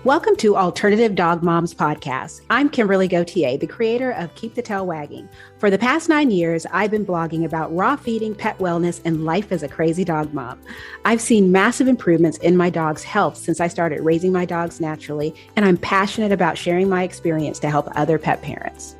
Welcome to Alternative Dog Moms Podcast. I'm Kimberly Gauthier, the creator of Keep the Tail Wagging. For the past 9 years, I've been blogging about raw feeding, pet wellness, and life as a crazy dog mom. I've seen massive improvements in my dog's health since I started raising my dogs naturally, and I'm passionate about sharing my experience to help other pet parents.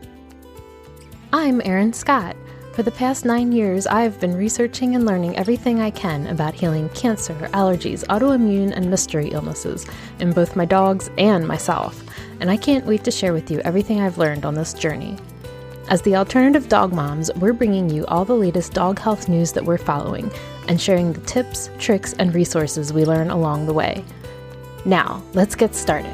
I'm Erin Scott. For the past 9 years, I've been researching and learning everything I can about healing cancer, allergies, autoimmune, and mystery illnesses in both my dogs and myself, and I can't wait to share with you everything I've learned on this journey. As the Alternative Dog Moms, we're bringing you all the latest dog health news that we're following and sharing the tips, tricks, and resources we learn along the way. Now, let's get started.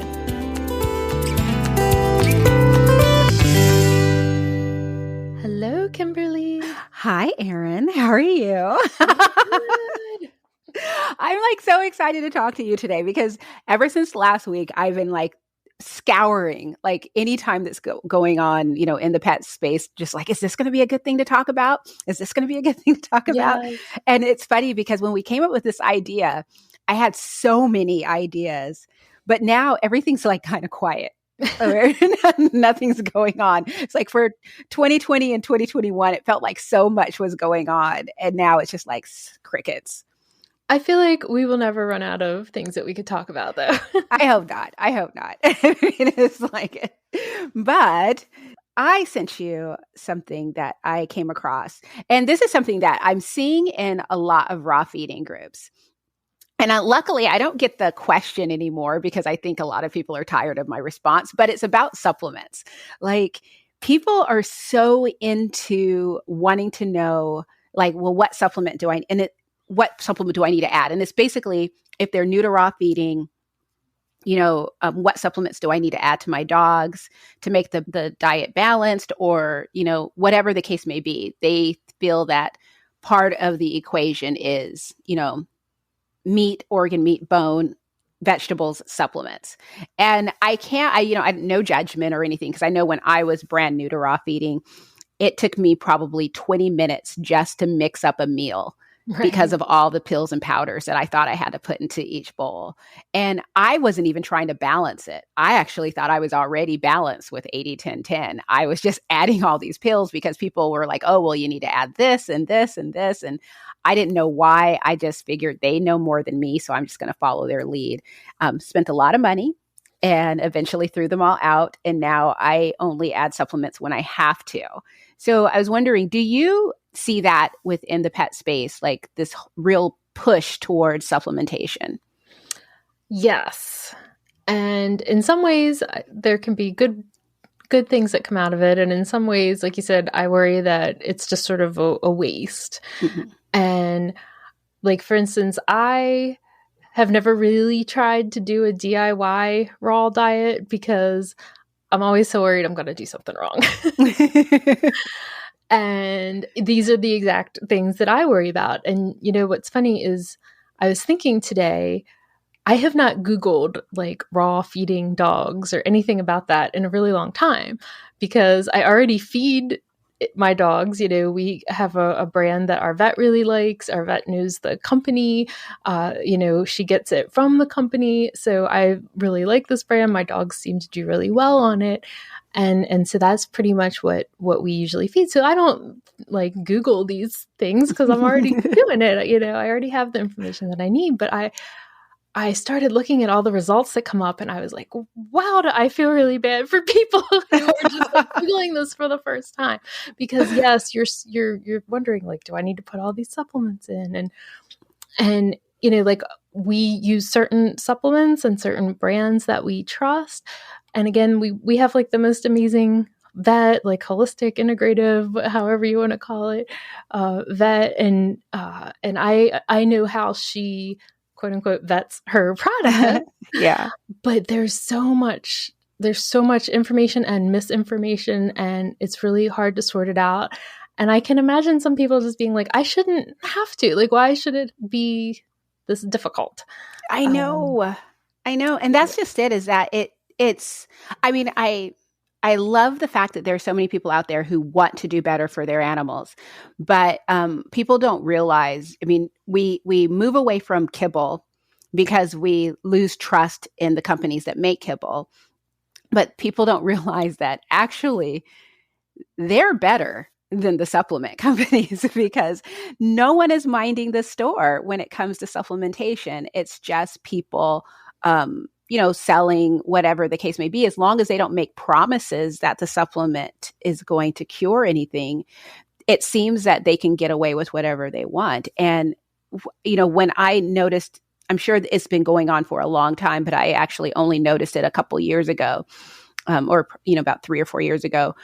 Hello, Kimberly. Hi, Erin. How are you? Good. I'm so excited to talk to you today because ever since last week, I've been scouring any time that's going on, in the pet space, just is this going to be a good thing to talk about? Is this going to be a good thing to talk about? Yes. And it's funny because when we came up with this idea, I had so many ideas, but now everything's kind of quiet. Nothing's going on. It's for 2020 and 2021, it felt like so much was going on. And now it's just crickets. I feel like we will never run out of things that we could talk about, though. I hope not. It's but I sent you something that I came across. And this is something that I'm seeing in a lot of raw feeding groups. And luckily, I don't get the question anymore because I think a lot of people are tired of my response, but it's about supplements. People are so into wanting to know, what supplement do I what supplement do I need to add? And it's basically, if they're new to raw feeding, what supplements do I need to add to my dogs to make the diet balanced, or, whatever the case may be. They feel that part of the equation is, meat, organ meat, bone, vegetables, supplements. And I no judgment or anything, because I know when I was brand new to raw feeding, it took me probably 20 minutes just to mix up a meal. Right. Because of all the pills and powders that I thought I had to put into each bowl. And I wasn't even trying to balance it. I actually thought I was already balanced with 80-10-10. I was just adding all these pills because people were like, oh, well, you need to add this and this and this. And I didn't know why. I just figured they know more than me, so I'm just going to follow their lead. Spent a lot of money and eventually threw them all out. And now I only add supplements when I have to. So I was wondering, do you see that within the pet space, this real push towards supplementation? Yes. And in some ways, there can be good things that come out of it. And in some ways, like you said, I worry that it's just sort of a waste. Mm-hmm. And for instance, I have never really tried to do a DIY raw diet because I'm always so worried I'm going to do something wrong. And these are the exact things that I worry about. And what's funny is I was thinking today, I have not Googled raw feeding dogs or anything about that in a really long time because I already feed my dogs. We have a brand that our vet really likes. Our vet knows the company. She gets it from the company. So I really like this brand. My dogs seem to do really well on it. And so that's pretty much what we usually feed. So I don't Google these things because I'm already doing it. I already have the information that I need, but I started looking at all the results that come up and I was like, wow, I feel really bad for people who are just Googling this for the first time. Because yes, you're wondering do I need to put all these supplements in? And we use certain supplements and certain brands that we trust. And again, we have the most amazing vet, holistic, integrative, however you want to call it, vet. And I know how she, quote unquote, vets her product. Yeah. But there's so much information and misinformation, and it's really hard to sort it out. And I can imagine some people just being I shouldn't have to. Why should it be this difficult? I know. And that's just it, is that I love the fact that there are so many people out there who want to do better for their animals, but people don't realize, we move away from kibble because we lose trust in the companies that make kibble. But people don't realize that actually they're better than the supplement companies because no one is minding the store when it comes to supplementation. It's just people, selling whatever the case may be, as long as they don't make promises that the supplement is going to cure anything. It seems that they can get away with whatever they want. And, when I noticed, I'm sure it's been going on for a long time, but I actually only noticed it a couple years ago. Or about 3 or 4 years ago,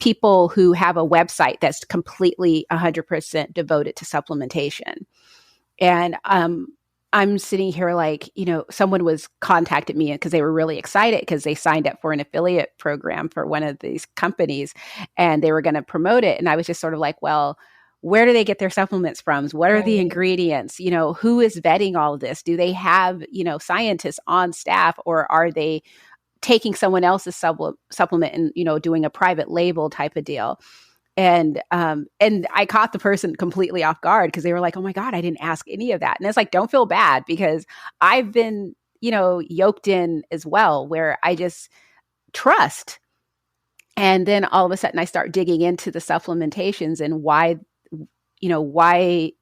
people who have a website that's completely 100% devoted to supplementation. And I'm sitting here like, someone was contacted me because they were really excited because they signed up for an affiliate program for one of these companies and they were going to promote it. And I was just sort of like, well, where do they get their supplements from? What are the ingredients? Who is vetting all of this? Do they have, scientists on staff, or are they taking someone else's supplement and, doing a private label type of deal? And I caught the person completely off guard because they were like, oh my God, I didn't ask any of that. And it's like, don't feel bad because I've been, yoked in as well, where I just trust. And then all of a sudden I start digging into the supplementations and why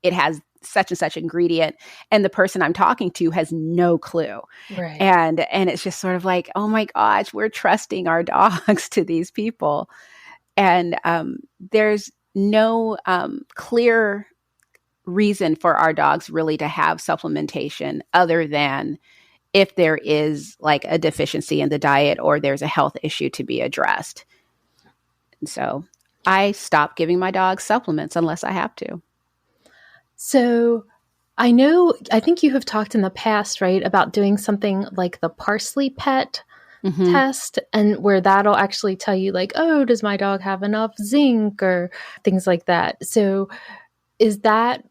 it has such and such ingredient, and the person I'm talking to has no clue. Right. And it's just sort of like, oh my gosh, we're trusting our dogs to these people. And there's no clear reason for our dogs really to have supplementation other than if there is like a deficiency in the diet or there's a health issue to be addressed. And so I stop giving my dogs supplements unless I have to. So I think you have talked in the past, right, about doing something like the parsley pet test, and where that'll actually tell you like, oh, does my dog have enough zinc or things like that. So is that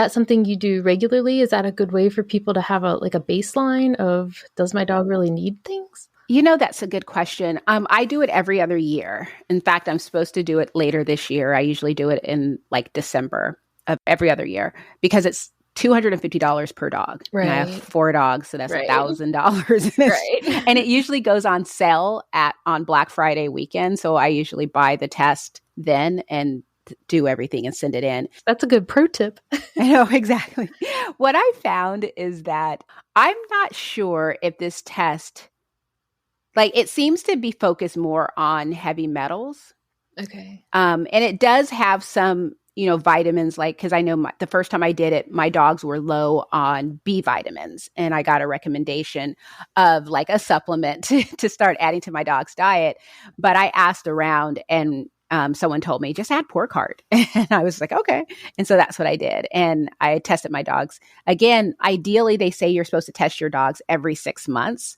something you do regularly? Is that a good way for people to have a baseline of, does my dog really need things? That's a good question. I do it every other year. In fact, I'm supposed to do it later this year. I usually do it in like December of every other year because it's $250 per dog. Right. And I have 4 dogs, so that's $1,000. Right. And it usually goes on sale on Black Friday weekend. So I usually buy the test then and do everything and send it in. That's a good pro tip. I know, exactly. What I found is that I'm not sure if this test, it seems to be focused more on heavy metals. Okay. And it does have some, vitamins, because I know the first time I did it, my dogs were low on B vitamins, and I got a recommendation of a supplement to start adding to my dog's diet. But I asked around, and someone told me just add pork heart, and I was like, okay. And so that's what I did, and I tested my dogs. Again, ideally, they say you're supposed to test your dogs every 6 months,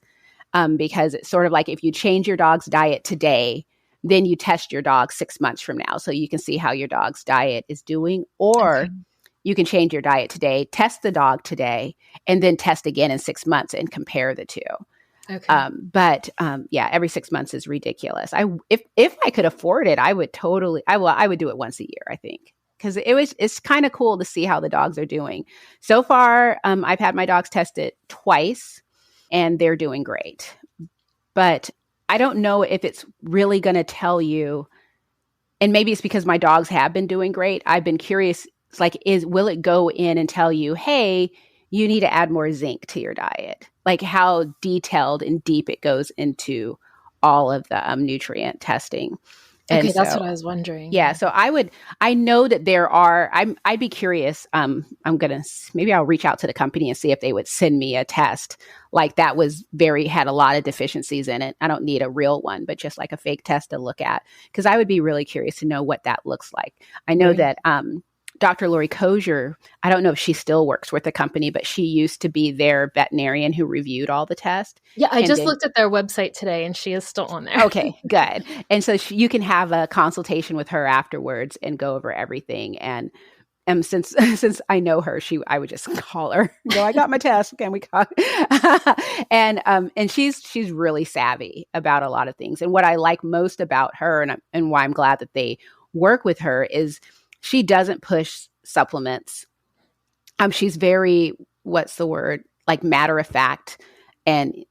because it's sort of like if you change your dog's diet today, then you test your dog 6 months from now so you can see how your dog's diet is doing. Or you can change your diet today, test the dog today, and then test again in 6 months and compare the two. Okay. But every 6 months is ridiculous. If I could afford it, I would I would do it once a year, I think. Because it's kind of cool to see how the dogs are doing. So far, I've had my dogs tested twice, and they're doing great. But I don't know if it's really going to tell you, and maybe it's because my dogs have been doing great. I've been curious, will it go in and tell you, hey, you need to add more zinc to your diet? How detailed and deep it goes into all of the nutrient testing. Okay, that's what I was wondering. Yeah, so I know that there are, I'd be curious. Maybe I'll reach out to the company and see if they would send me a test that had a lot of deficiencies in it. I don't need a real one, but just a fake test to look at, because I would be really curious to know what that looks like. I know that Dr. Lori Kozier, I don't know if she still works with the company, but she used to be their veterinarian who reviewed all the tests. Yeah, I just looked at their website today and she is still on there. Okay, good. And so you can have a consultation with her afterwards and go over everything. And since I know her, I would just call her, go, I got my test. Can we call? And she's really savvy about a lot of things. And what I like most about her and why I'm glad that they work with her is she doesn't push supplements. She's very what's the word, like matter of fact and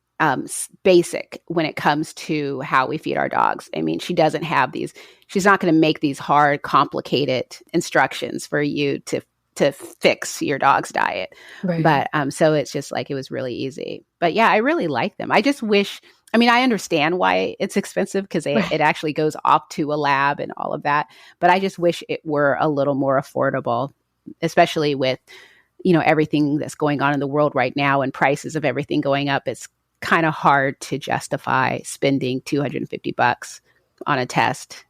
basic when it comes to how we feed our dogs. I mean, she doesn't have these, she's not going to make these hard, complicated instructions for you to fix your dog's diet. Right. But so it's just like, it was really easy. But yeah, I really like them. I just wish, I mean, I understand why it's expensive because Right. it actually goes off to a lab and all of that. But I just wish it were a little more affordable, especially with, you know, everything that's going on in the world right now and prices of everything going up. It's kind of hard to justify spending $250 on a test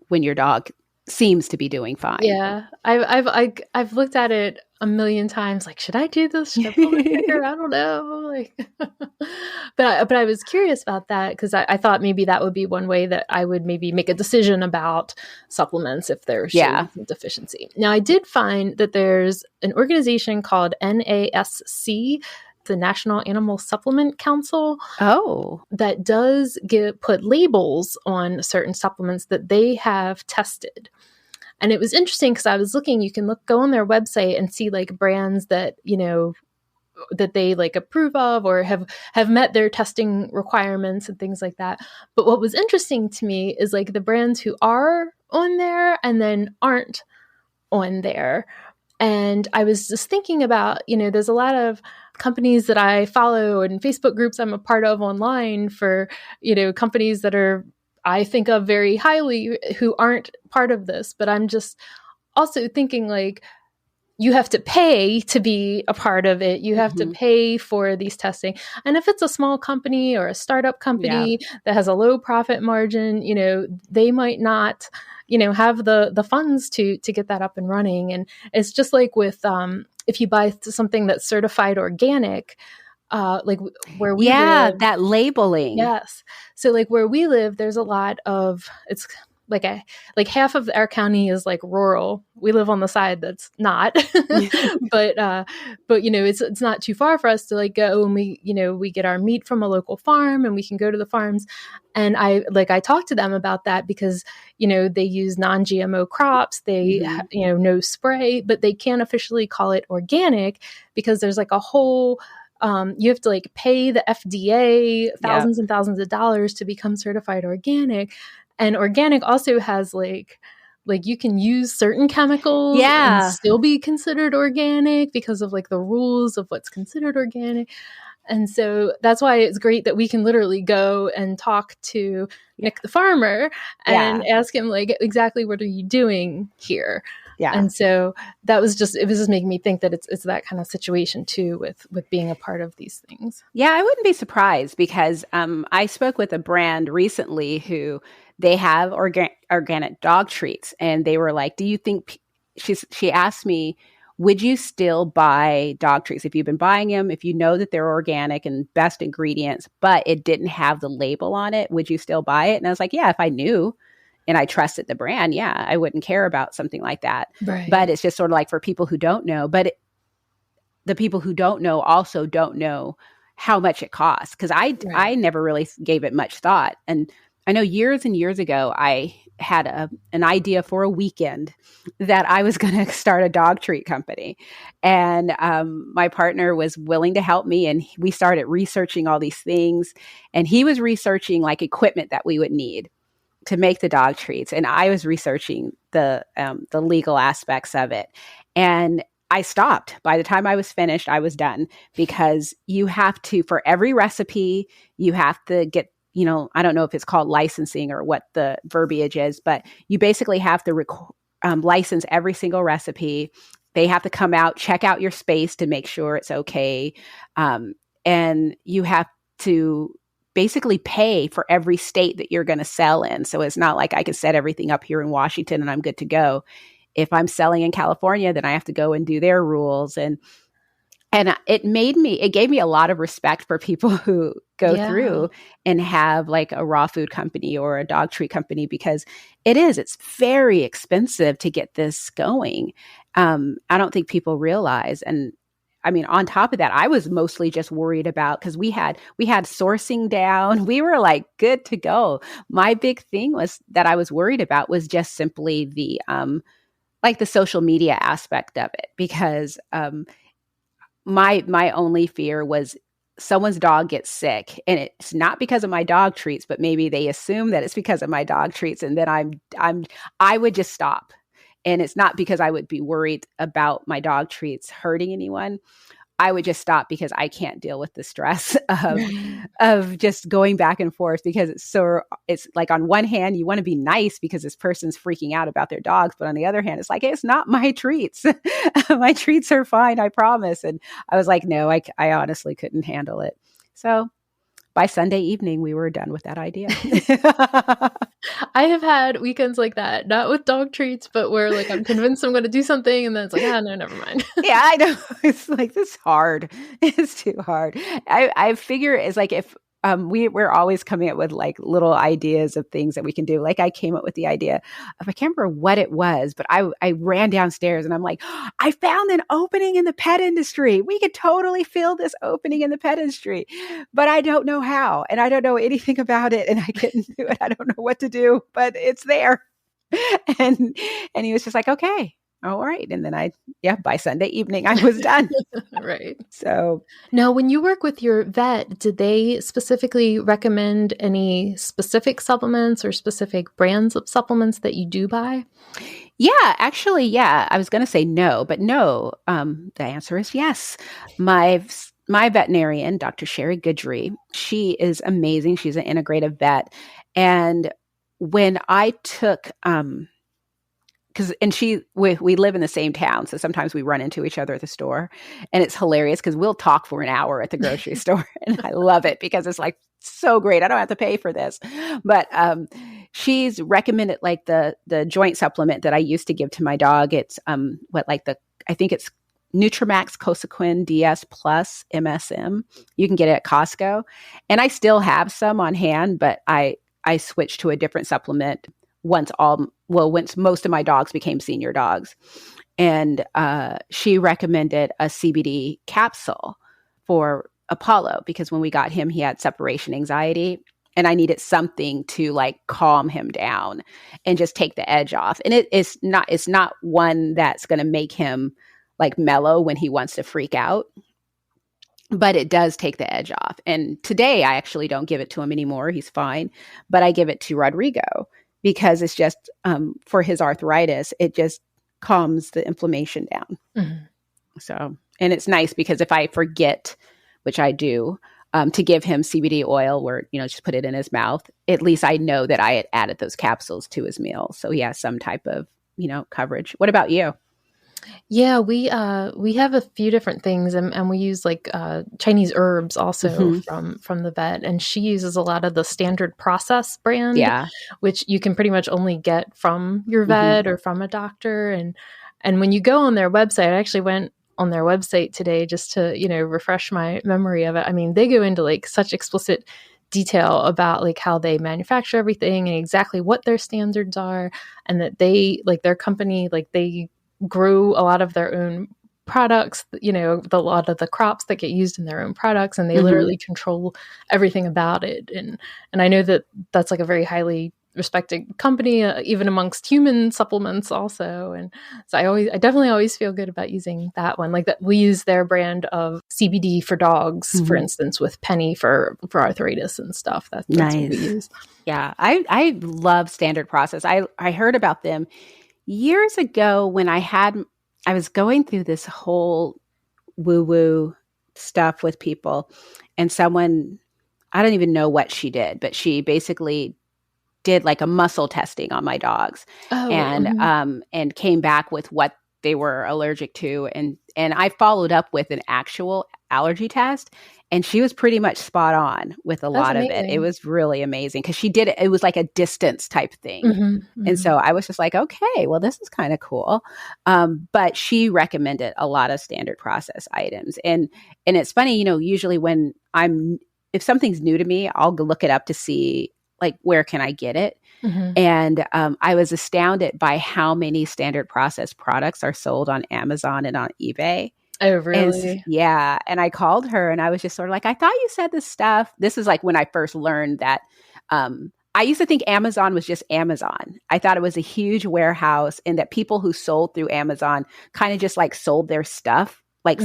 when your dog seems to be doing fine. Yeah, I've looked at it a million times. Like, should I do this? Should I pull the trigger? I don't know. Like, but I was curious about that because I thought maybe that would be one way that I would maybe make a decision about supplements if they're showing some deficiency. Now, I did find that there's an organization called NASC, the National Animal Supplement Council. Oh, that does put labels on certain supplements that they have tested. And it was interesting because I was looking, you can go on their website and see like brands that, you know, that they like approve of or have met their testing requirements and things like that. But what was interesting to me is like the brands who are on there and then aren't on there. And I was just thinking about, you know, there's a lot of companies that I follow and Facebook groups I'm a part of online for, you know, companies that are, I think of very highly who aren't part of this. But I'm just also thinking like, you have to pay to be a part of it. You have to pay for these testing. And if it's a small company or a startup company that has a low profit margin, you know, they might not, you know, have the funds to get that up and running. And it's just like with, if you buy something that's certified organic, like where we live. That labeling. Yes. So like where we live, there's a lot of, it's like half of our county is like rural. We live on the side that's not, but you know, it's not too far for us to like go and we get our meat from a local farm and we can go to the farms. And I talked to them about that because, you know, they use non-GMO crops, they, you know, no spray, but they can't officially call it organic because there's like a whole, you have to like pay the FDA thousands and thousands of dollars to become certified organic. And organic also has like you can use certain chemicals and still be considered organic because of like the rules of what's considered organic. And so that's why it's great that we can literally go and talk to Nick the farmer and ask him like, exactly what are you doing here? Yeah. And so it was just making me think that it's that kind of situation too with being a part of these things. Yeah, I wouldn't be surprised because I spoke with a brand recently who they have organic dog treats, and they were like, "Do you think?" She asked me, "Would you still buy dog treats if you've been buying them? If you know that they're organic and best ingredients, but it didn't have the label on it, would you still buy it?" And I was like, "Yeah, if I knew and I trusted the brand, yeah, I wouldn't care about something like that." Right. But it's just sort of like for people who don't know, the people who don't know also don't know how much it costs because I never really gave it much thought. And I know years and years ago, I had an idea for a weekend that I was going to start a dog treat company. And my partner was willing to help me. And we started researching all these things. And he was researching like equipment that we would need to make the dog treats. And I was researching the legal aspects of it. And I stopped. By the time I was finished, I was done because you have to, for every recipe, you have to get, you know, I don't know if it's called licensing or what the verbiage is, but you basically have to license every single recipe. They have to come out, check out your space to make sure it's okay. And you have to basically pay for every state that you're going to sell in. So it's not like I can set everything up here in Washington and I'm good to go. If I'm selling in California, then I have to go and do their rules. And it gave me a lot of respect for people who go through and have like a raw food company or a dog treat company, because it's very expensive to get this going. I don't think people realize. And I mean, on top of that, I was mostly just worried about, because we had sourcing down. We were like good to go. My big thing that I was worried about was just simply the social media aspect of it, because my only fear was someone's dog gets sick, and it's not because of my dog treats, but maybe they assume that it's because of my dog treats, and then I would just stop. And it's not because I would be worried about my dog treats hurting anyone. I would just stop because I can't deal with the stress Right. of just going back and forth, because it's like, on one hand, you want to be nice because this person's freaking out about their dogs. But on the other hand, it's like, hey, it's not my treats. My treats are fine, I promise. And I was like, no, I honestly couldn't handle it. So by Sunday evening, we were done with that idea. I have had weekends like that, not with dog treats, but where like I'm convinced I'm going to do something, and then it's like, no, never mind. Yeah, I know. It's like, this is hard. It's too hard. I figure it's like, if we're always coming up with like little ideas of things that we can do. Like, I came up with the idea of, I can't remember what it was, but I ran downstairs and I'm like, I found an opening in the pet industry. We could totally fill this opening in the pet industry, but I don't know how, and I don't know anything about it, and I couldn't do it. I don't know what to do, but it's there. and and he was just like, okay, all right. And then by Sunday evening, I was done. Right. So now, when you work with your vet, did they specifically recommend any specific supplements or specific brands of supplements that you do buy? yeah, actually, yeah, I was going to say no, but no, the answer is yes. My veterinarian, Dr. Sherry Goodry, she is amazing. She's an integrative vet. And when I took, we live in the same town, so sometimes we run into each other at the store, and it's hilarious because we'll talk for an hour at the grocery store, and I love it because it's like so great. I don't have to pay for this, but she's recommended like the joint supplement that I used to give to my dog. It's I think it's Nutramax Cosequin DS Plus MSM. You can get it at Costco, and I still have some on hand, but I switched to a different supplement once most of my dogs became senior dogs. And she recommended a CBD capsule for Apollo, because when we got him, he had separation anxiety, and I needed something to like calm him down and just take the edge off. And it's not one that's going to make him like mellow when he wants to freak out, but it does take the edge off. And today I actually don't give it to him anymore. He's fine, but I give it to Rodrigo, because it's just for his arthritis, it just calms the inflammation down. Mm-hmm. So, and it's nice because if I forget, which I do, to give him CBD oil, where, just put it in his mouth, at least I know that I had added those capsules to his meal. So he has some type of, coverage. What about you? Yeah, we have a few different things, and we use like Chinese herbs also from the vet, and she uses a lot of the Standard Process brand, which you can pretty much only get from your vet or from a doctor. And when you go on their website, I actually went on their website today just to refresh my memory of it. I mean, they go into like such explicit detail about like how they manufacture everything and exactly what their standards are, and that they like their company, like they grow a lot of their own products, a lot of the crops that get used in their own products, and they literally control everything about it. And I know that that's like a very highly respected company, even amongst human supplements also. And so I definitely always feel good about using that one. Like that, we use their brand of CBD for dogs, for instance, with Penny for arthritis and stuff. That's nice. What we use. Yeah, I love Standard Process. I heard about them years ago when I was going through this whole woo-woo stuff with people, and someone, I don't even know what she did, but she basically did like a muscle testing on my dogs and came back with what they were allergic to. And I followed up with an actual allergy test, and she was pretty much spot on with a lot of it. It was really amazing because she did it. It was like a distance type thing. And so I was just like, okay, well, this is kind of cool. But she recommended a lot of Standard Process items. And it's funny, usually when if something's new to me, I'll go look it up to see like, where can I get it? And I was astounded by how many Standard Process products are sold on Amazon and on eBay. Oh, really? And I called her and I was just sort of like, I thought you said this stuff. This is like when I first learned that I used to think Amazon was just Amazon. I thought it was a huge warehouse, and that people who sold through Amazon kind of just like sold their stuff, like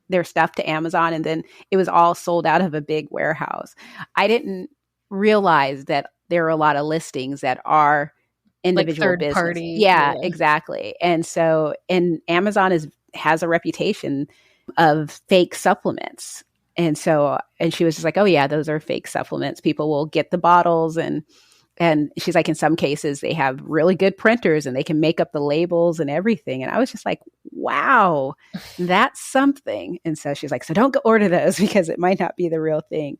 their stuff to Amazon, and then it was all sold out of a big warehouse. I didn't realize that there are a lot of listings that are Like individual third business. party. Yeah, Yeah. exactly. And Amazon has a reputation of fake supplements. And she was just like, oh yeah, those are fake supplements. People will get the bottles, and she's like, in some cases they have really good printers and they can make up the labels and everything. And I was just like, wow, that's something. And so she's like, so don't go order those because it might not be the real thing,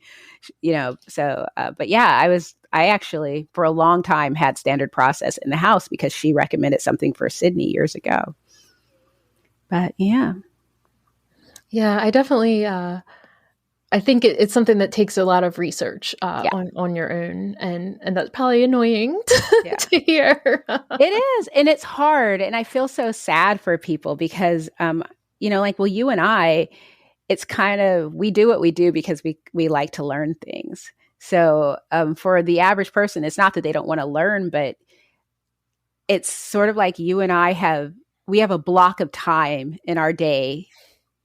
but yeah, I actually for a long time had standard process in the house because she recommended something for Sydney years ago. But yeah. Yeah, I definitely, I think it's something that takes a lot of research Yeah. on your own, and that's probably annoying to, Yeah. to hear. It is, and it's hard, and I feel so sad for people because, like, well, you and I, it's kind of we do what we do because we like to learn things. So, for the average person, it's not that they don't want to learn, but it's sort of like you and I have a block of time in our day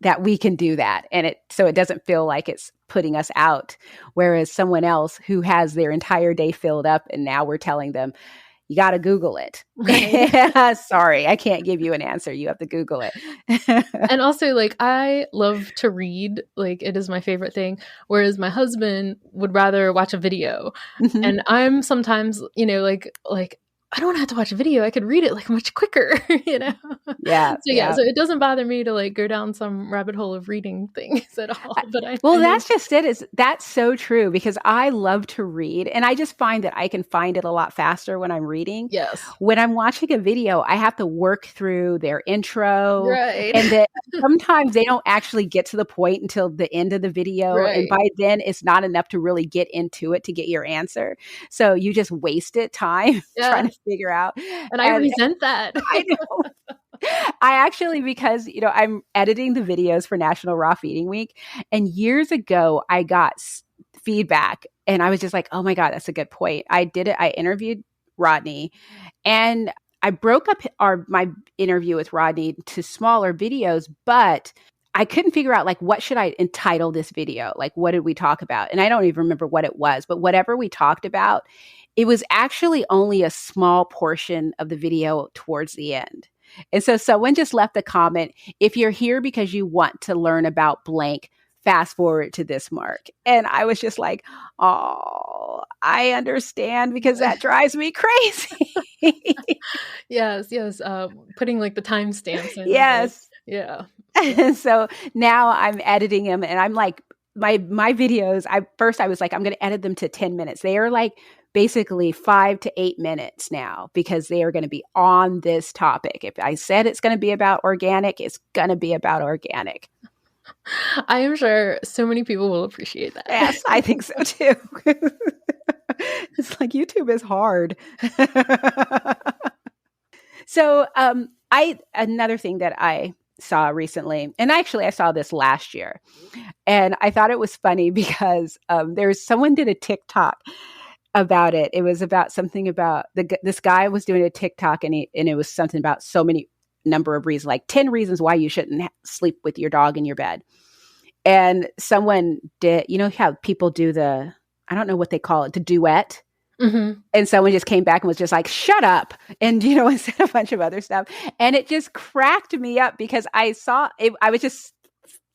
that we can do that, and so it doesn't feel like it's putting us out, whereas someone else who has their entire day filled up, and now we're telling them, you got to Google it. Right. Sorry, I can't give you an answer. You have to Google it. And also, like, I love to read. Like, it is my favorite thing. Whereas my husband would rather watch a video. Mm-hmm. And I'm sometimes, like, I don't have to watch a video. I could read it like much quicker, Yeah. So it doesn't bother me to like go down some rabbit hole of reading things at all. But that's just it. That's so true because I love to read, and I just find that I can find it a lot faster when I'm reading. Yes. When I'm watching a video, I have to work through their intro, right? And then sometimes they don't actually get to the point until the end of the video, right. And by then it's not enough to really get into it to get your answer. So you just wasted time trying to figure out. And I resent that. I know. I actually, because, I'm editing the videos for National Raw Feeding Week. And years ago, I got feedback and I was just like, oh my God, that's a good point. I did it. I interviewed Rodney and I broke up my interview with Rodney to smaller videos, but I couldn't figure out like, what should I entitle this video? Like, what did we talk about? And I don't even remember what it was, but whatever we talked about, it was actually only a small portion of the video towards the end. And so someone just left a comment, if you're here because you want to learn about blank, fast forward to this mark. And I was just like, oh, I understand because that drives me crazy. Yes. Putting like the timestamps in. Yes. Like, yeah. And so now I'm editing them and I'm like, my videos, I was like, I'm going to edit them to 10 minutes. They are like basically 5 to 8 minutes now because they are going to be on this topic. If I said it's going to be about organic, it's going to be about organic. I am sure so many people will appreciate that. Yes, I think so too. It's like YouTube is hard. So another thing that I saw recently, and actually I saw this last year, and I thought it was funny because someone did a TikTok about it. It was about something about this guy was doing a TikTok and it was something about so many number of reasons, like 10 reasons why you shouldn't sleep with your dog in your bed. And someone did, how people do I don't know what they call it, the duet. Mm-hmm. And someone just came back and was just like, shut up. And, and said a bunch of other stuff. And it just cracked me up because I saw it. I was just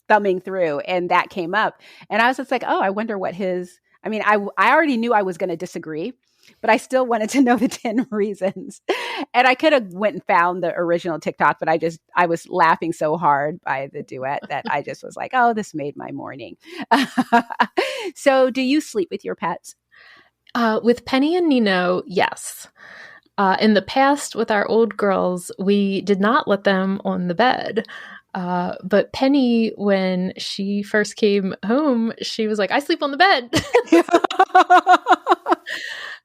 thumbing through and that came up. And I was just like, oh, I wonder what I already knew I was going to disagree, but I still wanted to know the 10 reasons. And I could have went and found the original TikTok, but I was laughing so hard by the duet that I just was like, oh, this made my morning. So do you sleep with your pets? With Penny and Nino, yes. In the past, with our old girls, we did not let them on the bed. But Penny, when she first came home, she was like, I sleep on the bed.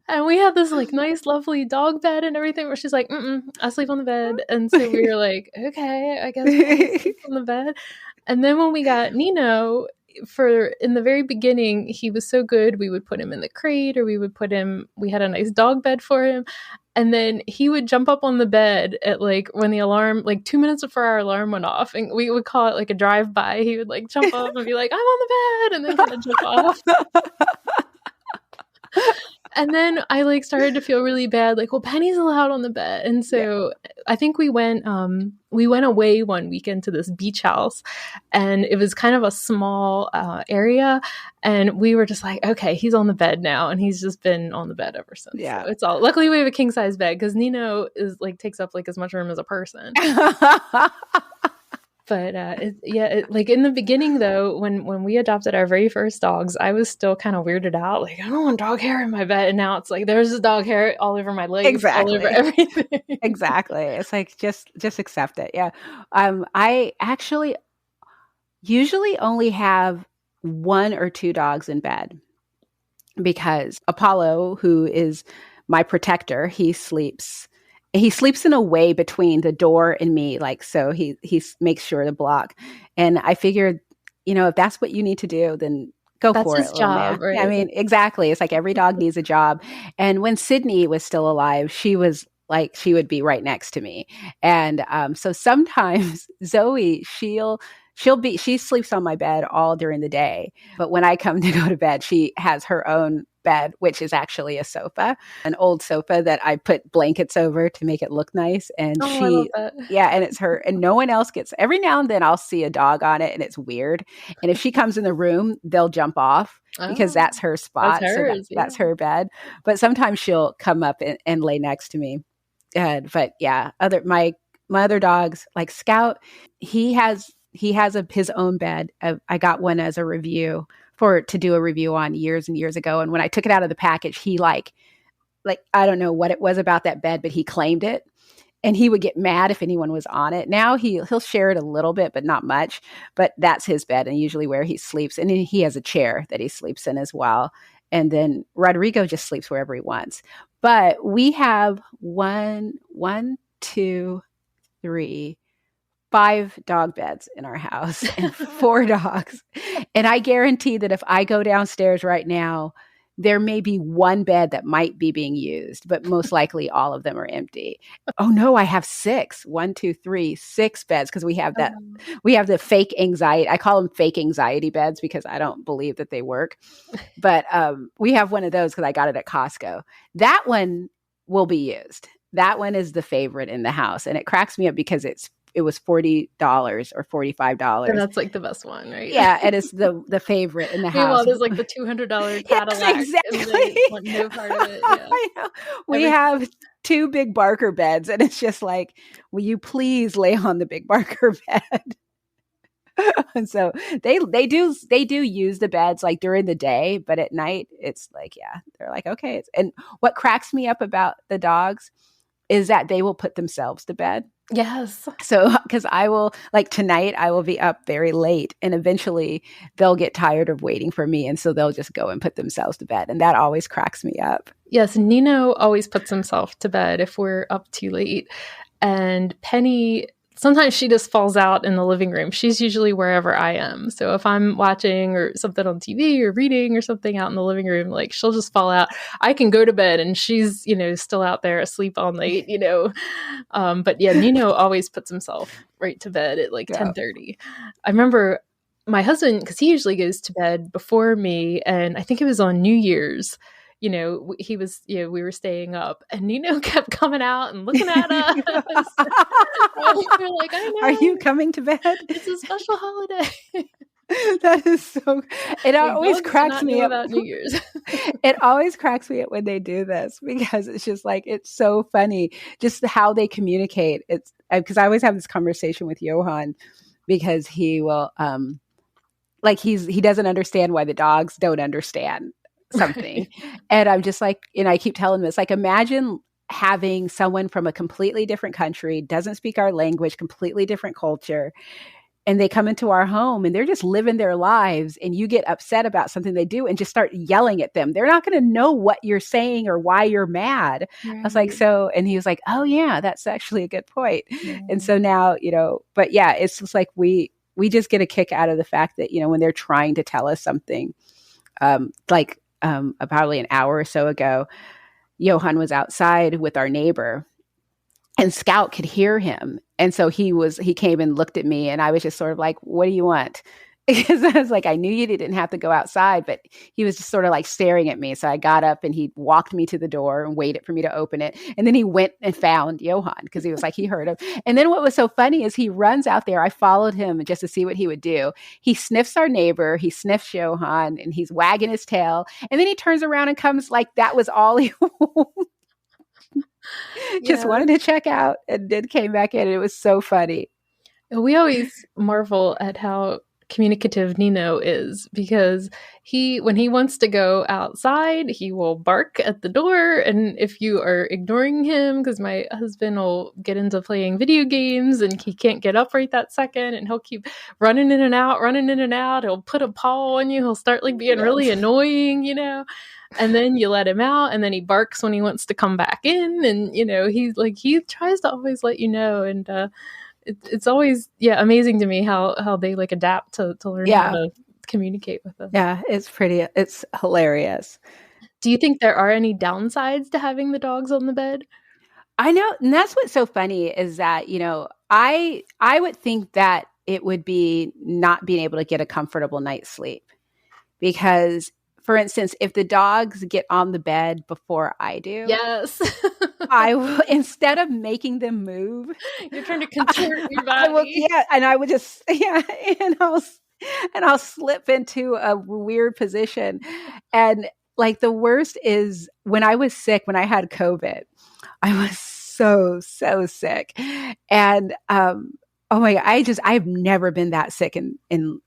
And we had this like nice, lovely dog bed and everything where she's like, I sleep on the bed. And so we were like, okay, I guess I sleep on the bed. And then when we got Nino, in the very beginning, he was so good. We would put him in the crate or we had a nice dog bed for him. And then he would jump up on the bed at like when the alarm, like 2 minutes before our alarm went off, and we would call it like a drive-by. He would like jump up and be like, I'm on the bed, and then kind of jump off. And then I like started to feel really bad, like, well, Penny's allowed on the bed. And so I think we went away one weekend to this beach house, and it was kind of a small area. And we were just like, okay, he's on the bed now. And he's just been on the bed ever since. Yeah. So it's all, luckily we have a king size bed because Nino is like, takes up like as much room as a person. But like in the beginning though, when we adopted our very first dogs, I was still kind of weirded out. Like, I don't want dog hair in my bed. And now it's like, there's dog hair all over my legs, Exactly. all over everything. Exactly. It's like, just accept it. Yeah. I actually usually only have 1 or 2 dogs in bed because Apollo, who is my protector, he sleeps in a way between the door and me. Like, so he makes sure to block. And I figured, if that's what you need to do, then go for it. That's his job, right? I mean, exactly. It's like every dog needs a job. And when Sydney was still alive, she was like, she would be right next to me. And so sometimes Zoe, she sleeps on my bed all during the day. But when I come to go to bed, she has her own bed, which is actually a sofa, an old sofa that I put blankets over to make it look nice. And I love that. Yeah, and it's her, and no one else gets, every now and then I'll see a dog on it and it's weird. And if she comes in the room, they'll jump off because that's her spot. That's hers, that's her bed. But sometimes she'll come up and lay next to me. But yeah, my other dogs, like Scout, he has his own bed. I got one as a review to do a review on years and years ago. And when I took it out of the package, he like, I don't know what it was about that bed, but he claimed it, and he would get mad if anyone was on it. Now he'll share it a little bit, but not much, but that's his bed and usually where he sleeps. And he has a chair that he sleeps in as well. And then Rodrigo just sleeps wherever he wants. But we have 5 dog beds in our house and 4 dogs. And I guarantee that if I go downstairs right now, there may be 1 bed that might be being used, but most likely all of them are empty. Oh no, I have 6. 1, 2, 3, 6 beds because we have that. We have the fake anxiety. I call them fake anxiety beds because I don't believe that they work. But we have one of those because I got it at Costco. That one will be used. That one is the favorite in the house, and it cracks me up because it was $40 or $45. And that's like the best one, right? Yeah, and it's the favorite in the house. Meanwhile, there's like the $200 Cadillac. Yes, exactly. And no part of it. Yeah. I know. We have 2 big Barker beds, and it's just like, will you please lay on the big Barker bed? And so they do use the beds like during the day, but at night it's like, yeah, they're like, okay. And what cracks me up about the dogs is that they will put themselves to bed. Yes. So, because I will, like tonight, I will be up very late, and eventually they'll get tired of waiting for me. And so they'll just go and put themselves to bed. And that always cracks me up. Yes. Nino always puts himself to bed if we're up too late. And Penny, sometimes she just falls out in the living room. She's usually wherever I am. So if I'm watching or something on TV or reading or something out in the living room, like she'll just fall out. I can go to bed and she's, still out there asleep all night, But yeah, Nino always puts himself right to bed at like 10:30. I remember my husband, because he usually goes to bed before me, and I think it was on New Year's. He was, we were staying up, and Nino kept coming out and looking at us. We were like, I know. Are you coming to bed? It's a special holiday. That is so. It always cracks me up about New Year's. It always cracks me up when they do this because it's just like, it's so funny, just how they communicate. It's because I always have this conversation with Johan because he will, he doesn't understand why the dogs don't understand something. Right. And I'm just like, I keep telling him, it's like, imagine having someone from a completely different country, doesn't speak our language, completely different culture, and they come into our home and they're just living their lives, and you get upset about something they do and just start yelling at them. They're not going to know what you're saying or why you're mad. Right. I was like, and he was like, oh yeah, that's actually a good point. Yeah. And so now, but yeah, it's just like, we just get a kick out of the fact that, when they're trying to tell us something, probably an hour or so ago, Johan was outside with our neighbor, and Scout could hear him. And so he came and looked at me, and I was just sort of like, what do you want? Because I was like, I knew you didn't have to go outside, but he was just sort of like staring at me. So I got up and he walked me to the door and waited for me to open it. And then he went and found Johan because he was like, he heard him. And then what was so funny is he runs out there. I followed him just to see what he would do. He sniffs our neighbor, he sniffs Johan, and he's wagging his tail. And then he turns around and comes like that was all he just wanted to check out, and then came back in. It was so funny. We always marvel at how communicative Nino is, because when he wants to go outside, he will bark at the door. And if you are ignoring him, because my husband will get into playing video games and he can't get up right that second, and he'll keep running in and out, he'll put a paw on you, he'll start like being really annoying, and then you let him out, and then he barks when he wants to come back in, and he tries to always let you know. And it's always amazing to me how they like adapt to learn how to communicate with them. Yeah, it's hilarious. Do you think there are any downsides to having the dogs on the bed? I know, and that's what's so funny is that I would think that it would be not being able to get a comfortable night's sleep, because, for instance, if the dogs get on the bed before I do, yes, I will, instead of making them move, you're trying to contort your body. And I would just and I'll slip into a weird position. And like the worst is when I was sick, when I had COVID, I was so sick, and oh my God, I've never been that sick, and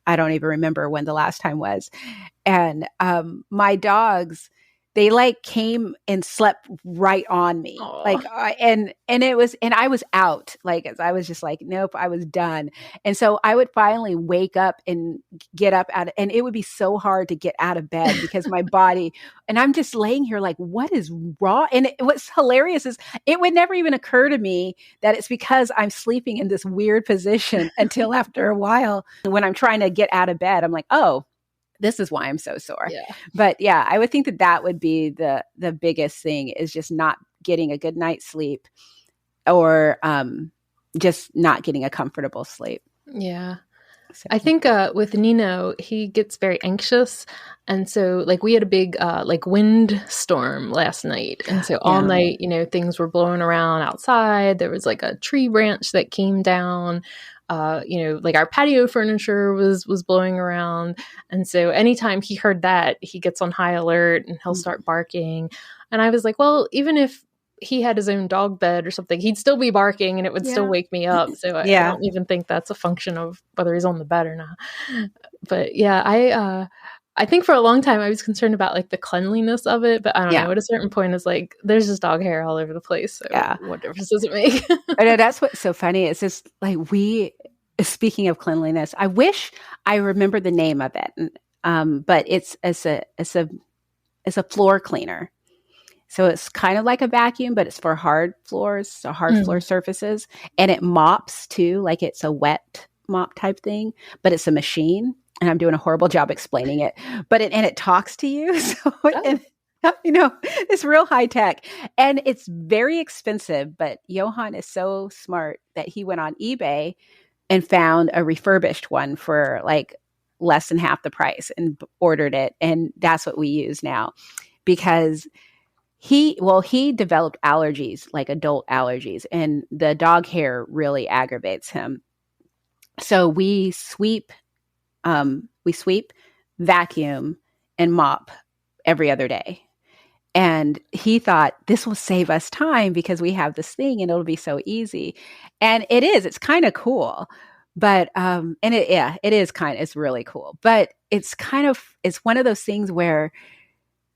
I don't even remember when the last time was. And my dogs, they like came and slept right on me. Aww. Like, and I was out, like, I was just like, nope, I was done. And so I would finally wake up and get up and it would be so hard to get out of bed because my body, and I'm just laying here like, what is wrong? And what's hilarious is it would never even occur to me that it's because I'm sleeping in this weird position until after a while, when I'm trying to get out of bed, I'm like, oh, this is why I'm so sore. Yeah. But yeah, I would think that would be the biggest thing, is just not getting a good night's sleep, or just not getting a comfortable sleep. Yeah. So. I think with Nino, he gets very anxious. And so like we had a big like wind storm last night. And so all night, things were blowing around outside. There was like a tree branch that came down. Like our patio furniture was blowing around. And so anytime he heard that, he gets on high alert and he'll start barking. And I was like, well, even if he had his own dog bed or something, he'd still be barking and it would still wake me up. So I don't even think that's a function of whether he's on the bed or not. But yeah, I think for a long time I was concerned about like the cleanliness of it, but I don't know. At a certain point, it's like there's just dog hair all over the place. So what difference does it make? I know, that's what's so funny. It's just like speaking of cleanliness, I wish I remember the name of it, but it's a floor cleaner. So it's kind of like a vacuum, but it's for hard floors, so hard floor surfaces, and it mops too, like it's a wet mop type thing, but it's a machine. And I'm doing a horrible job explaining it, but it talks to you. So, it's real high tech, and it's very expensive. But Johan is so smart that he went on eBay and found a refurbished one for like less than half the price and ordered it. And that's what we use now, because he developed allergies, like adult allergies, and the dog hair really aggravates him. So we sweep, vacuum, and mop every other day. And he thought this will save us time because we have this thing and it'll be so easy. And it is, it's kind of cool. But, it's really cool. But it's one of those things where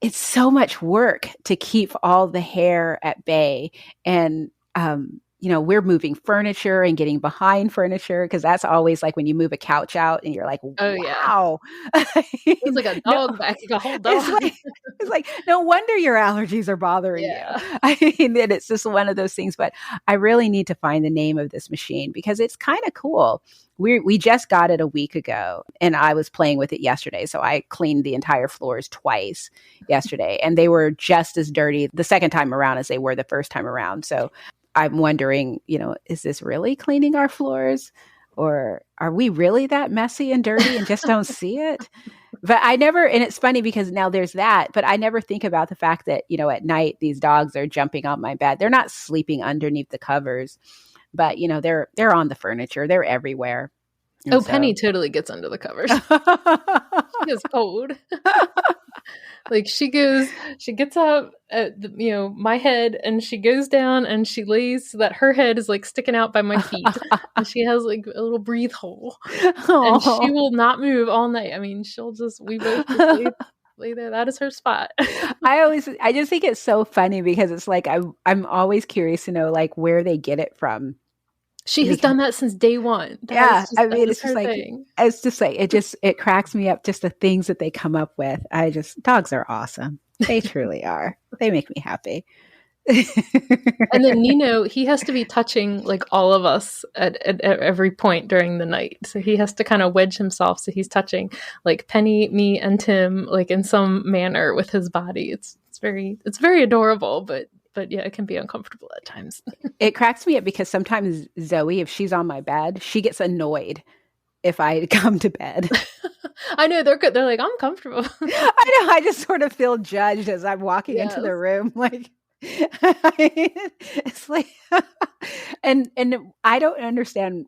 it's so much work to keep all the hair at bay. And, we're moving furniture and getting behind furniture, because that's always like when you move a couch out and you're like, Oh yeah. wow. It's like a No, dog back, a whole it's dog. like it's like no wonder your allergies are bothering you. Yeah. And it's just one of those things. But I really need to find the name of this machine because it's kind of cool. We just got it a week ago, and I was playing with it yesterday. So I cleaned the entire floors twice yesterday, and they were just as dirty the second time around as they were the first time around. So I'm wondering, is this really cleaning our floors, or are we really that messy and dirty and just don't see it? But I never, and it's funny because now there's that, but I never think about the fact that, at night these dogs are jumping on my bed. They're not sleeping underneath the covers, but they're on the furniture. They're everywhere. And Oh, Penny totally gets under the covers. She gets cold. Like she gets up at my head, and she goes down and she lays so that her head is like sticking out by my feet, and she has like a little breathe hole, and she will not move all night. I mean, we both just lay there. That is her spot. I just think it's so funny because it's like I'm always curious to know like where they get it from. She has done that since day one. It's just like it cracks me up, just the things that they come up with. Dogs are awesome. They truly are. They make me happy. And then Nino, he has to be touching like all of us at every point during the night. So he has to kind of wedge himself. So he's touching like Penny, me, and Tim, like in some manner with his body. It's very adorable, but yeah, it can be uncomfortable at times. It cracks me up because sometimes Zoe, if she's on my bed, she gets annoyed if I come to bed. I know, they're good. They're like, I'm comfortable. I know. I just sort of feel judged as I'm walking into the room. Like, it's like, and I don't understand.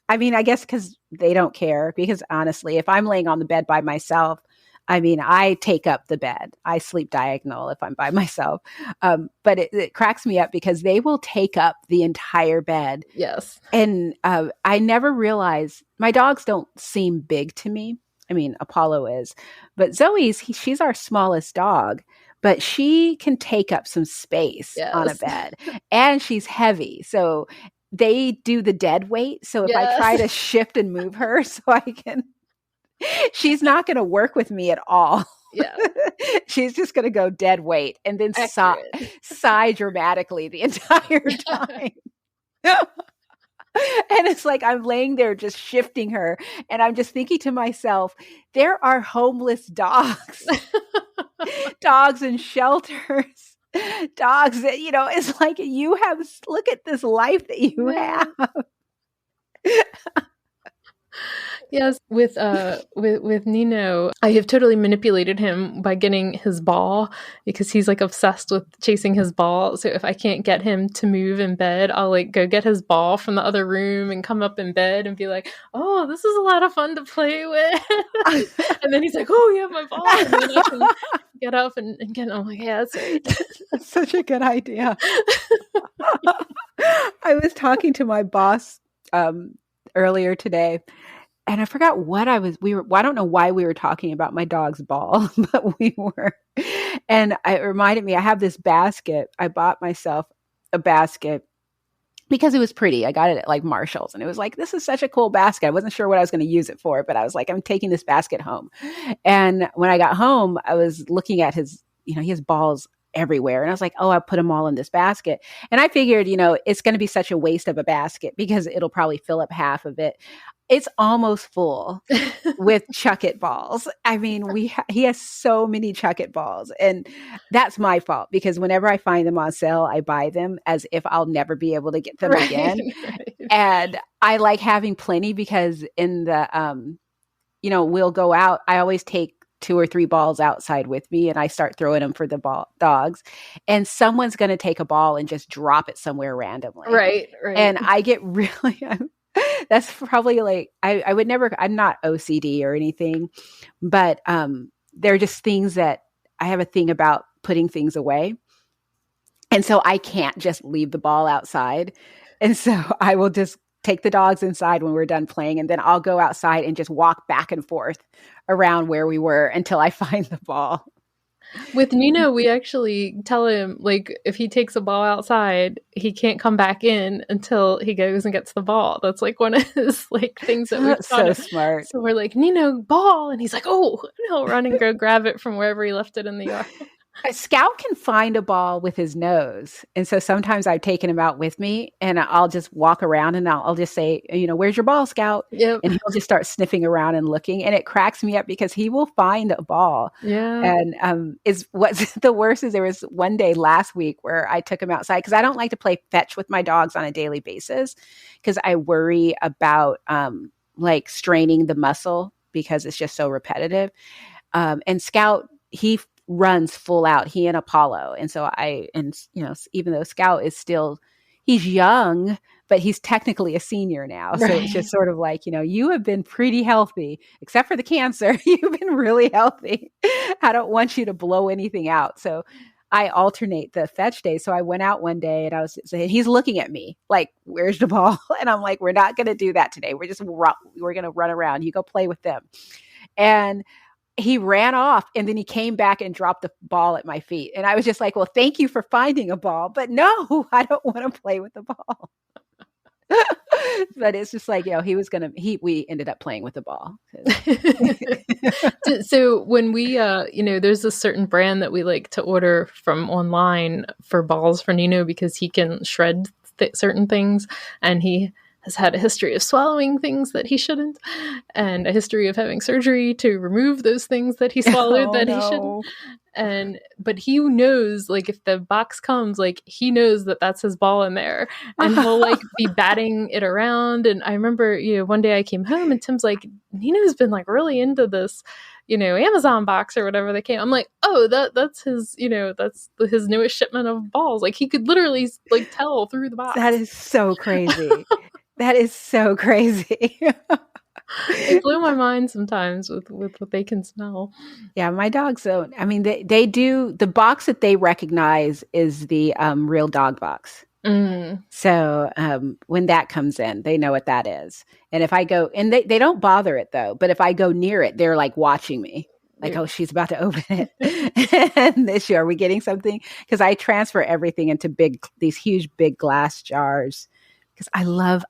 I mean, I guess because they don't care, because honestly, if I'm laying on the bed by myself, I mean, I take up the bed. I sleep diagonal if I'm by myself. But it cracks me up because they will take up the entire bed. Yes. And I never realized, my dogs don't seem big to me. I mean, Apollo is. But she's our smallest dog. But she can take up some space on a bed. And she's heavy. So they do the dead weight. So if I try to shift and move her so I can... she's not going to work with me at all. Yeah. She's just going to go dead weight and then sigh dramatically the entire time. And it's like I'm laying there just shifting her, and I'm just thinking to myself, there are homeless dogs. Dogs in shelters. Dogs that, it's like look at this life that you have. Yes, with Nino, I have totally manipulated him by getting his ball, because he's like obsessed with chasing his ball. So if I can't get him to move in bed, I'll like go get his ball from the other room and come up in bed and be like, "Oh, this is a lot of fun to play with." And then he's like, "Oh, you have my ball," and then I can get up and get. Oh my God, that's such a good idea. I was talking to my boss earlier today. And I forgot what I don't know why we were talking about my dog's ball, but we were. And it reminded me, I have this basket. I bought myself a basket because it was pretty. I got it at like Marshall's, and it was like, this is such a cool basket. I wasn't sure what I was going to use it for, but I was like, I'm taking this basket home. And when I got home, I was looking at his, he has balls everywhere. And I was like, oh, I'll put them all in this basket. And I figured, it's going to be such a waste of a basket because it'll probably fill up half of it. It's almost full with Chuck-It balls. I mean, he has so many Chuck-It balls, and that's my fault because whenever I find them on sale, I buy them as if I'll never be able to get them again. Right. And I like having plenty because in the, we'll go out. I always take 2 or 3 balls outside with me, and I start throwing them for the dogs, and someone's going to take a ball and just drop it somewhere randomly. Right. And I get really, that's probably like, I would never, I'm not OCD or anything, but they're just things that I have a thing about putting things away. And so I can't just leave the ball outside. And so I will just take the dogs inside when we're done playing, and then I'll go outside and just walk back and forth around where we were until I find the ball. With Nino, we actually tell him, like, if he takes a ball outside, he can't come back in until he goes and gets the ball. That's like one of his like things that we've taught So him. smart. So we're like, Nino, ball, and he's like, oh, and he'll run and go grab it from wherever he left it in the yard. A Scout can find a ball with his nose. And so sometimes I've taken him out with me and I'll just walk around and I'll just say, where's your ball, Scout? Yep. And he'll just start sniffing around and looking. And it cracks me up because he will find a ball. Yeah. And is what's the worst is there was one day last week where I took him outside because I don't like to play fetch with my dogs on a daily basis because I worry about like straining the muscle because it's just so repetitive. And Scout, he runs full out, he and Apollo. And so even though Scout is still, he's young, but he's technically a senior now. So it's just sort of like, you have been pretty healthy, except for the cancer. You've been really healthy. I don't want you to blow anything out. So I alternate the fetch days. So I went out one day and I was saying, he's looking at me like, where's the ball? And I'm like, we're not going to do that today. We're going to run around. You go play with them. And he ran off and then he came back and dropped the ball at my feet. And I was just like, well, thank you for finding a ball, but no, I don't want to play with the ball. But it's just like, we ended up playing with the ball. So when we, there's a certain brand that we like to order from online for balls for Nino because he can shred certain things and he has had a history of swallowing things that he shouldn't and a history of having surgery to remove those things that he swallowed he shouldn't. But he knows, like, if the box comes, like, he knows that that's his ball in there and he'll like be batting it around. And I remember, one day I came home and Tim's like, Nino's been like really into this, Amazon box or whatever they came. I'm like, oh, that's his, that's his newest shipment of balls. Like he could literally like tell through the box. That is so crazy. That is so crazy. It blew my mind sometimes with what they can smell. Yeah, my dogs don't. I mean, they do. The box that they recognize is the real dog box. Mm. So when that comes in, they know what that is. And if I go, and they don't bother it though, but if I go near it, they're like watching me. Like, oh, she's about to open it. And this year, are we getting something? Because I transfer everything into these huge, big glass jars. Because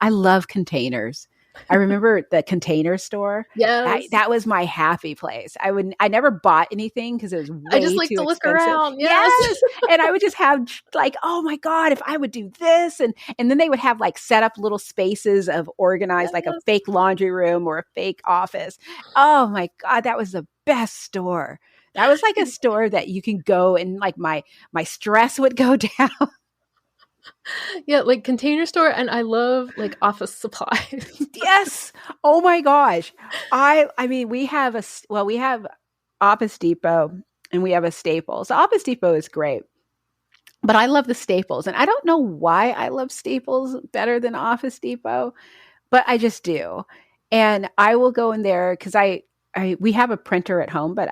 I love containers. I remember the Container Store. Yes. That was my happy place. I never bought anything because it was way too expensive. I just like to look around. Yes. And I would just have like, oh my God, if I would do this. And then they would have like set up little spaces of organized, like a fake laundry room or a fake office. Oh my God, that was the best store. That was like a store that you can go and like my stress would go down. Yeah, like Container Store, and I love like office supplies. Yes. Oh my gosh. I mean, we have Office Depot and we have a Staples. Office Depot is great, but I love the Staples, and I don't know why I love Staples better than Office Depot, but I just do. And I will go in there because we have a printer at home, but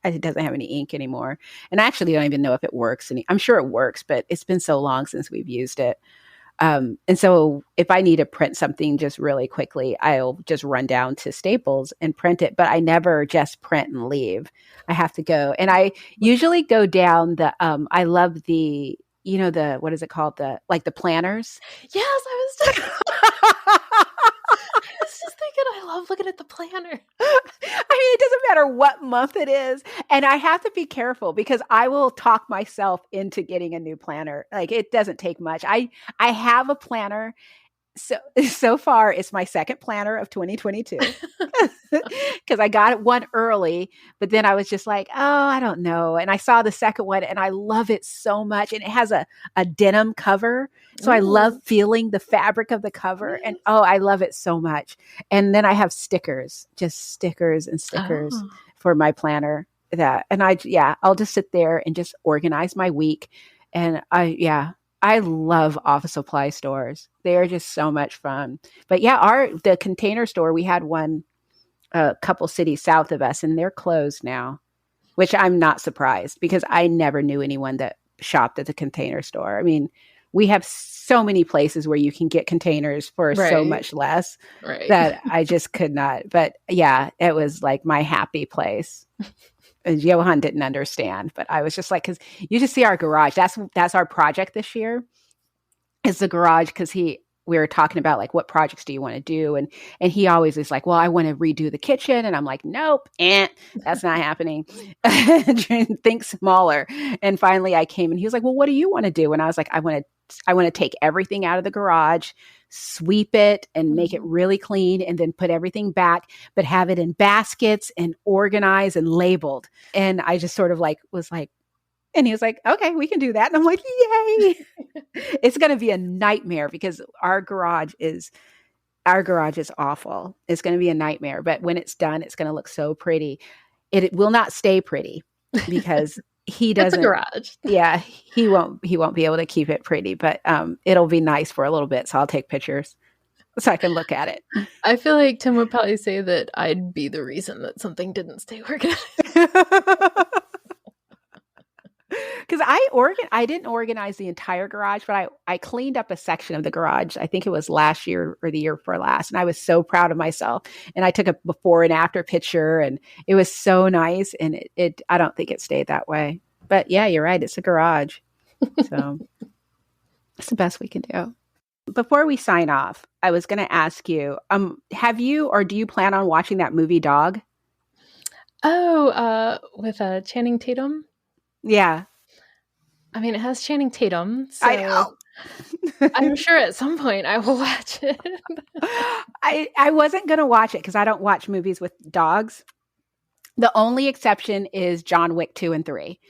it doesn't have any ink anymore. And I actually don't even know if it works. I'm sure it works, but it's been so long since we've used it. And so if I need to print something just really quickly, I'll just run down to Staples and print it. But I never just print and leave. I have to go. And I usually go down I love the, what is it called? The planners. Yes, I was just thinking, I love looking at the planner. I mean, it doesn't matter what month it is. And I have to be careful because I will talk myself into getting a new planner. Like it doesn't take much. I have a planner. So far, it's my second planner of 2022 because I got one early, but then I was just like, oh, I don't know. And I saw the second one and I love it so much. And it has a denim cover. So I love feeling the fabric of the cover. And I love it so much. And then I have just stickers and stickers for my planner. I'll just sit there and just organize my week. And I love office supply stores. They are just so much fun. But the Container Store, we had one a couple cities south of us, and they're closed now, which I'm not surprised because I never knew anyone that shopped at the Container Store. I mean, we have so many places where you can get containers for so much less that I just could not. But yeah, it was like my happy place. Johan didn't understand, but I was just like, because you just see our garage. That's our project this year, is the garage, because we were talking about like, what projects do you want to do? And he always is like, well, I want to redo the kitchen. And I'm like, nope, that's not happening. Think smaller. And finally I came and he was like, well, what do you want to do? And I was like, I want to take everything out of the garage, sweep it and make it really clean, and then put everything back, but have it in baskets and organized and labeled. And I just sort of like was like, and he was like, okay, we can do that. And I'm like, yay. It's going to be a nightmare because our garage is awful. It's going to be a nightmare. But when it's done, it's going to look so pretty. It will not stay pretty because he doesn't. It's a garage. Yeah, he won't be able to keep it pretty, but it'll be nice for a little bit. So I'll take pictures so I can look at it. I feel like Tim would probably say that I'd be the reason that something didn't stay organized. Because I didn't organize the entire garage, but I cleaned up a section of the garage. I think it was last year or the year before last. And I was so proud of myself. And I took a before and after picture, and it was so nice. And I don't think it stayed that way. But yeah, you're right. It's a garage. So it's the best we can do. Before we sign off, I was going to ask you, have you, or do you plan on watching that movie Dog? Oh, with Channing Tatum? Yeah. I mean, it has Channing Tatum, so I know. I'm sure at some point I will watch it. I wasn't going to watch it because I don't watch movies with dogs. The only exception is John Wick 2 and 3.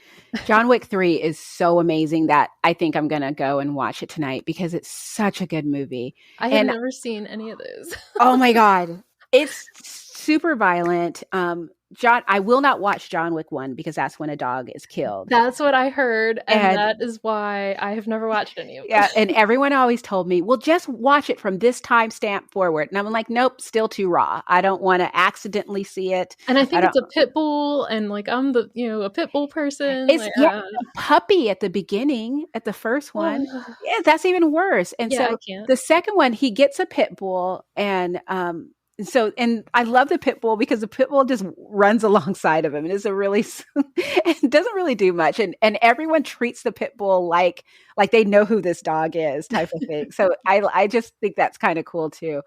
John Wick 3 is so amazing that I think I'm going to go and watch it tonight because it's such a good movie. I have never seen any of those. Oh my God. It's super violent. I will not watch John Wick 1 because that's when a dog is killed. That's what I heard, and that is why I have never watched any of them. Yeah, and everyone always told me, well, just watch it from this timestamp forward. And I'm like, nope, still too raw. I don't want to accidentally see it. And I think it's a pit bull, and like I'm a pit bull person. It's a puppy at the beginning, at the first one. Yeah, that's even worse. And so the second one, he gets a pit bull, and I love the pit bull because the pit bull just runs alongside of him and is it doesn't really do much. And everyone treats the pit bull like they know who this dog is, type of thing. So I just think that's kind of cool too.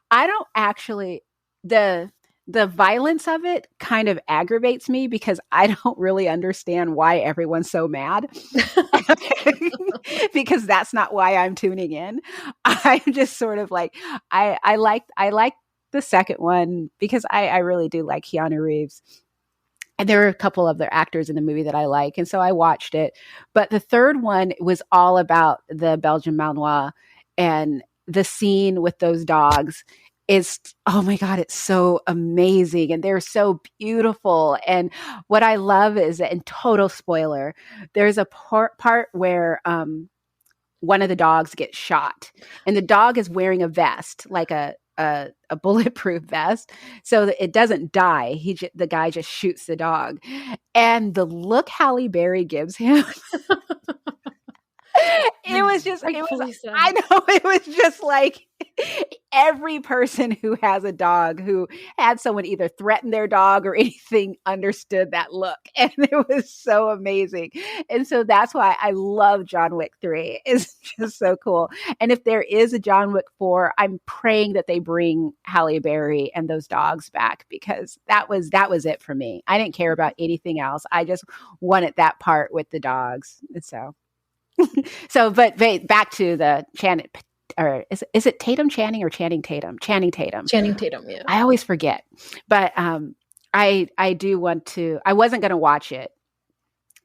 I don't actually, the violence of it kind of aggravates me because I don't really understand why everyone's so mad. Because that's not why I'm tuning in. I'm just sort of like, I like the second one because I really do like Keanu Reeves. And there are a couple of other actors in the movie that I like. And so I watched it. But the third one was all about the Belgian Malinois, and the scene with those dogs is, oh my God, it's so amazing. And they're so beautiful. And what I love is that, in total spoiler, there's a part where one of the dogs gets shot, and the dog is wearing a vest, like a bulletproof vest, so that it doesn't die. The guy just shoots the dog, and the look Halle Berry gives him. I know, it was just like every person who has a dog who had someone either threaten their dog or anything understood that look. And it was so amazing. And so that's why I love John Wick 3. It's just so cool. And if there is a John Wick 4, I'm praying that they bring Halle Berry and those dogs back, because that was it for me. I didn't care about anything else. I just wanted that part with the dogs. And but back to the Channing, or is it Tatum Channing or Channing Tatum? Channing Tatum. Channing Tatum, yeah. I always forget. But I do want to. I wasn't going to watch it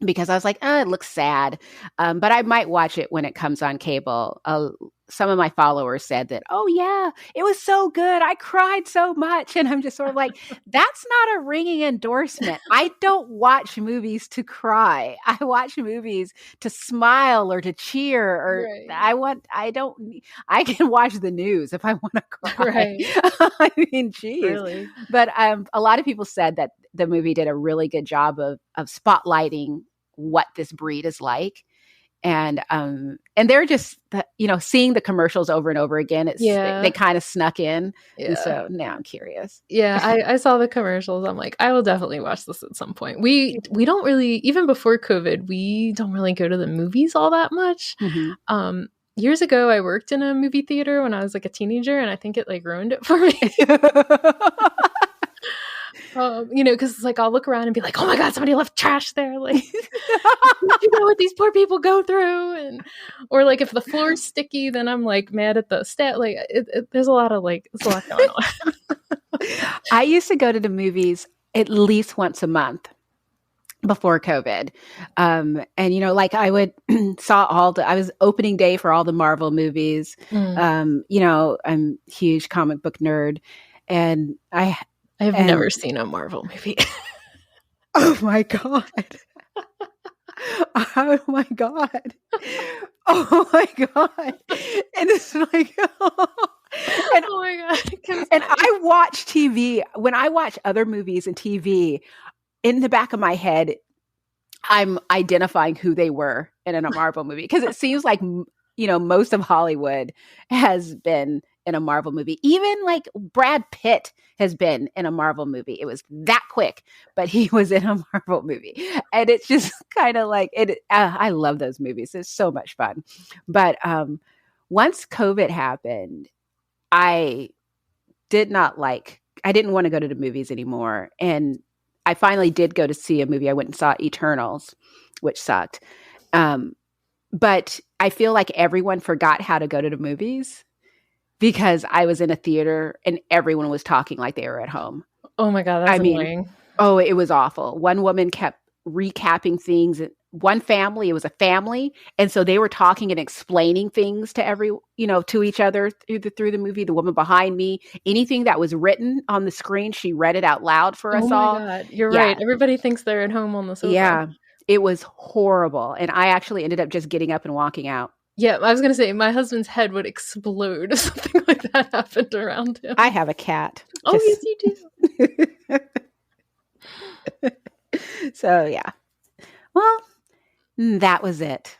because I was like, it looks sad. But I might watch it when it comes on cable. Some of my followers said that, oh yeah, it was so good. I cried so much. And I'm just sort of like, that's not a ringing endorsement. I don't watch movies to cry. I watch movies to smile or to cheer, or right. I can watch the news if I want to cry. Right. I mean, geez. Really? But a lot of people said that the movie did a really good job of spotlighting what this breed is like. And they're just, seeing the commercials over and over again, they kind of snuck in. Yeah. And so now I'm curious. Yeah, I saw the commercials. I'm like, I will definitely watch this at some point. We don't really, even before COVID, we don't really go to the movies all that much. Mm-hmm. Years ago, I worked in a movie theater when I was like a teenager, and I think it like ruined it for me. Because it's like I'll look around and be like, oh my God, somebody left trash there. Like, you know what these poor people go through? Or like if the floor's sticky, then I'm like mad at the stat. Like there's a lot going on. I used to go to the movies at least once a month before COVID. And, like I would I was opening day for all the Marvel movies. I'm a huge comic book nerd, and I have never seen a Marvel movie. Oh my God. Oh my God. Oh my God. And it's like, oh my God. And I watch TV. When I watch other movies and TV, in the back of my head, I'm identifying who they were in a Marvel movie. Because it seems like, most of Hollywood has been in a Marvel movie. Even like Brad Pitt has been in a Marvel movie. It was that quick, but he was in a Marvel movie. And it's just kind of like, I love those movies. It's so much fun. But once COVID happened, I didn't want to go to the movies anymore. And I finally did go to see a movie. I went and saw Eternals, which sucked. But I feel like everyone forgot how to go to the movies because I was in a theater and everyone was talking like they were at home. Oh my God, that's annoying. Oh, it was awful. One woman kept recapping things. One family, it was a family, and so they were talking and explaining things to to each other through the movie. The woman behind me, anything that was written on the screen, she read it out loud for us all. Oh my God, you're right. Everybody thinks they're at home on the sofa. Yeah, it was horrible, and I actually ended up just getting up and walking out. Yeah, I was going to say, my husband's head would explode if something like that happened around him. I have a cat. Oh, yes, you do. So, yeah. Well, that was it.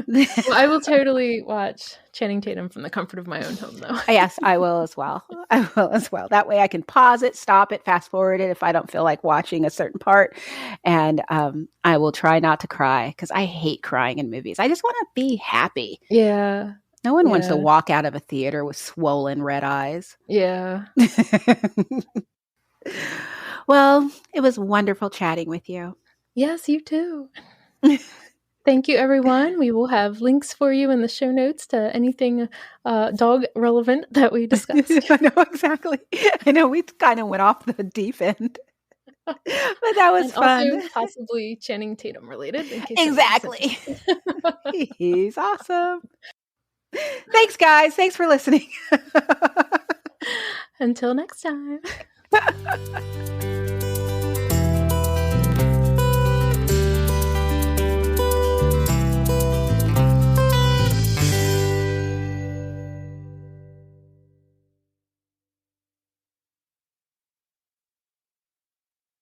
Well, I will totally watch Channing Tatum from the comfort of my own home, though. Yes, I will as well. That way I can pause it, stop it, fast forward it if I don't feel like watching a certain part. And I will try not to cry because I hate crying in movies. I just want to be happy. Yeah. No one wants to walk out of a theater with swollen red eyes. Yeah. Well, it was wonderful chatting with you. Yes, you too. Thank you, everyone. We will have links for you in the show notes to anything dog relevant that we discussed. I know, exactly. I know we kind of went off the deep end, but that was fun. Also possibly Channing Tatum related. Exactly. He's awesome. Thanks, guys. Thanks for listening. Until next time.